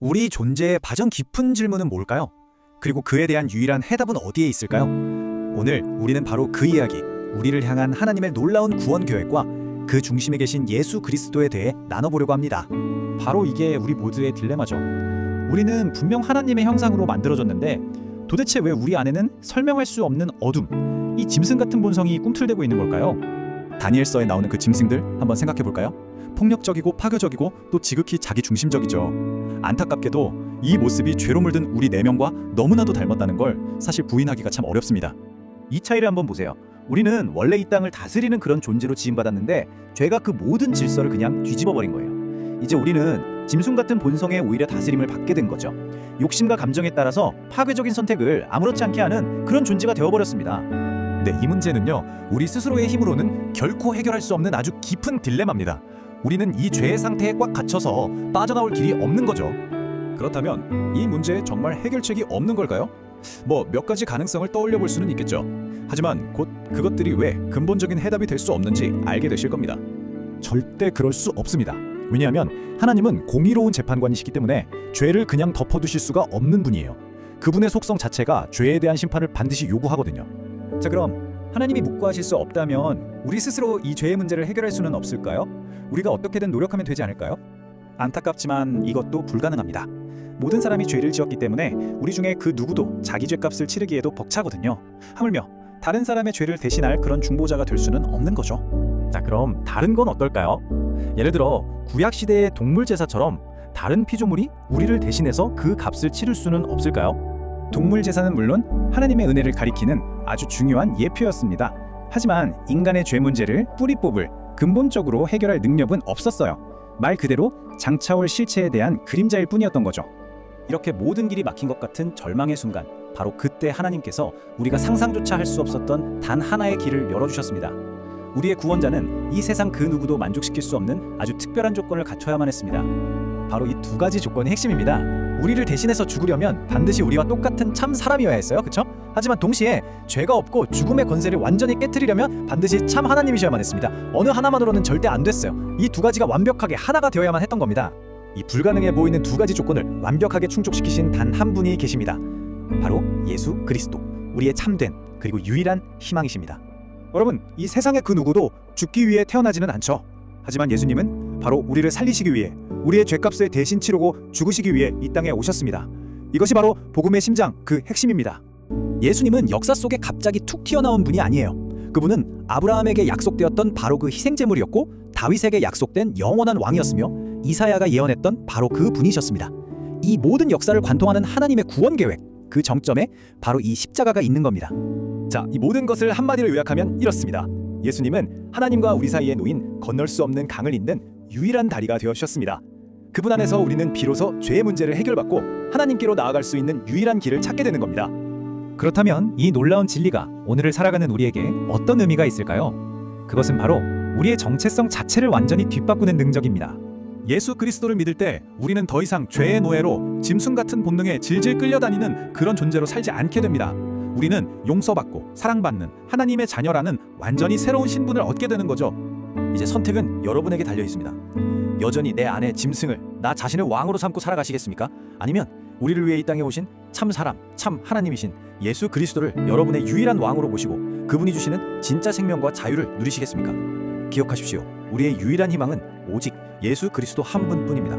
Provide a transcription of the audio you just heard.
우리 존재의 가장 깊은 질문은 뭘까요? 그리고 그에 대한 유일한 해답은 어디에 있을까요? 오늘 우리는 바로 그 이야기, 우리를 향한 하나님의 놀라운 구원 계획과 그 중심에 계신 예수 그리스도에 대해 나눠보려고 합니다. 바로 이게 우리 모두의 딜레마죠. 우리는 분명 하나님의 형상으로 만들어졌는데 도대체 왜 우리 안에는 설명할 수 없는 어둠, 이 짐승 같은 본성이 꿈틀대고 있는 걸까요? 다니엘서에 나오는 그 짐승들 한번 생각해 볼까요? 폭력적이고 파괴적이고 또 지극히 자기중심적이죠. 안타깝게도 이 모습이 죄로 물든 우리 내면과 너무나도 닮았다는 걸 사실 부인하기가 참 어렵습니다. 이 차이를 한번 보세요. 우리는 원래 이 땅을 다스리는 그런 존재로 지음받았는데 죄가 그 모든 질서를 그냥 뒤집어버린 거예요. 이제 우리는 짐승 같은 본성에 오히려 다스림을 받게 된 거죠. 욕심과 감정에 따라서 파괴적인 선택을 아무렇지 않게 하는 그런 존재가 되어버렸습니다. 네, 이 문제는요, 우리 스스로의 힘으로는 결코 해결할 수 없는 아주 깊은 딜레마입니다. 우리는 이 죄의 상태에 꽉 갇혀서 빠져나올 길이 없는 거죠. 그렇다면 이 문제에 정말 해결책이 없는 걸까요? 몇 가지 가능성을 떠올려 볼 수는 있겠죠. 하지만 곧 그것들이 왜 근본적인 해답이 될 수 없는지 알게 되실 겁니다. 절대 그럴 수 없습니다. 왜냐하면 하나님은 공의로운 재판관이시기 때문에 죄를 그냥 덮어두실 수가 없는 분이에요. 그분의 속성 자체가 죄에 대한 심판을 반드시 요구하거든요. 자, 그럼 하나님이 묵과하실 수 없다면 우리 스스로 이 죄의 문제를 해결할 수는 없을까요? 우리가 어떻게든 노력하면 되지 않을까요? 안타깝지만 이것도 불가능합니다. 모든 사람이 죄를 지었기 때문에 우리 중에 그 누구도 자기 죄값을 치르기에도 벅차거든요. 하물며 다른 사람의 죄를 대신할 그런 중보자가 될 수는 없는 거죠. 자, 그럼 다른 건 어떨까요? 예를 들어 구약 시대의 동물 제사처럼 다른 피조물이 우리를 대신해서 그 값을 치를 수는 없을까요? 동물 제사는 물론 하나님의 은혜를 가리키는 아주 중요한 예표였습니다. 하지만 인간의 죄 문제를 뿌리 뽑을 근본적으로 해결할 능력은 없었어요. 말 그대로 장차올 실체에 대한 그림자일 뿐이었던 거죠. 이렇게 모든 길이 막힌 것 같은 절망의 순간, 바로 그때 하나님께서 우리가 상상조차 할 수 없었던 단 하나의 길을 열어주셨습니다. 우리의 구원자는 이 세상 그 누구도 만족시킬 수 없는 아주 특별한 조건을 갖춰야만 했습니다. 바로 이 두 가지 조건이 핵심입니다. 우리를 대신해서 죽으려면 반드시 우리와 똑같은 참 사람이어야 했어요. 그쵸? 하지만 동시에 죄가 없고 죽음의 권세를 완전히 깨트리려면 반드시 참 하나님이셔야만 했습니다. 어느 하나만으로는 절대 안 됐어요. 이 두 가지가 완벽하게 하나가 되어야만 했던 겁니다. 이 불가능해 보이는 두 가지 조건을 완벽하게 충족시키신 단 한 분이 계십니다. 바로 예수 그리스도, 우리의 참된 그리고 유일한 희망이십니다. 여러분, 이 세상의 그 누구도 죽기 위해 태어나지는 않죠. 하지만 예수님은 바로 우리를 살리시기 위해, 우리의 죄값을 대신 치르고 죽으시기 위해 이 땅에 오셨습니다. 이것이 바로 복음의 심장, 그 핵심입니다. 예수님은 역사 속에 갑자기 툭 튀어나온 분이 아니에요. 그분은 아브라함에게 약속되었던 바로 그 희생제물이었고, 다윗에게 약속된 영원한 왕이었으며, 이사야가 예언했던 바로 그 분이셨습니다. 이 모든 역사를 관통하는 하나님의 구원 계획, 그 정점에 바로 이 십자가가 있는 겁니다. 자, 이 모든 것을 한마디로 요약하면 이렇습니다. 예수님은 하나님과 우리 사이에 놓인 건널 수 없는 강을 잇는 유일한 다리가 되어주셨습니다. 그분 안에서 우리는 비로소 죄의 문제를 해결받고 하나님께로 나아갈 수 있는 유일한 길을 찾게 되는 겁니다. 그렇다면 이 놀라운 진리가 오늘을 살아가는 우리에게 어떤 의미가 있을까요? 그것은 바로 우리의 정체성 자체를 완전히 뒤바꾸는 능력입니다. 예수 그리스도를 믿을 때 우리는 더 이상 죄의 노예로 짐승 같은 본능에 질질 끌려다니는 그런 존재로 살지 않게 됩니다. 우리는 용서받고 사랑받는 하나님의 자녀라는 완전히 새로운 신분을 얻게 되는 거죠. 이제 선택은 여러분에게 달려 있습니다. 여전히 내 안에 짐승을, 나 자신을 왕으로 삼고 살아가시겠습니까? 아니면 우리를 위해 이 땅에 오신 참 사람, 참 하나님이신 예수 그리스도를 여러분의 유일한 왕으로 모시고 그분이 주시는 진짜 생명과 자유를 누리시겠습니까? 기억하십시오. 우리의 유일한 희망은 오직 예수 그리스도 한 분뿐입니다.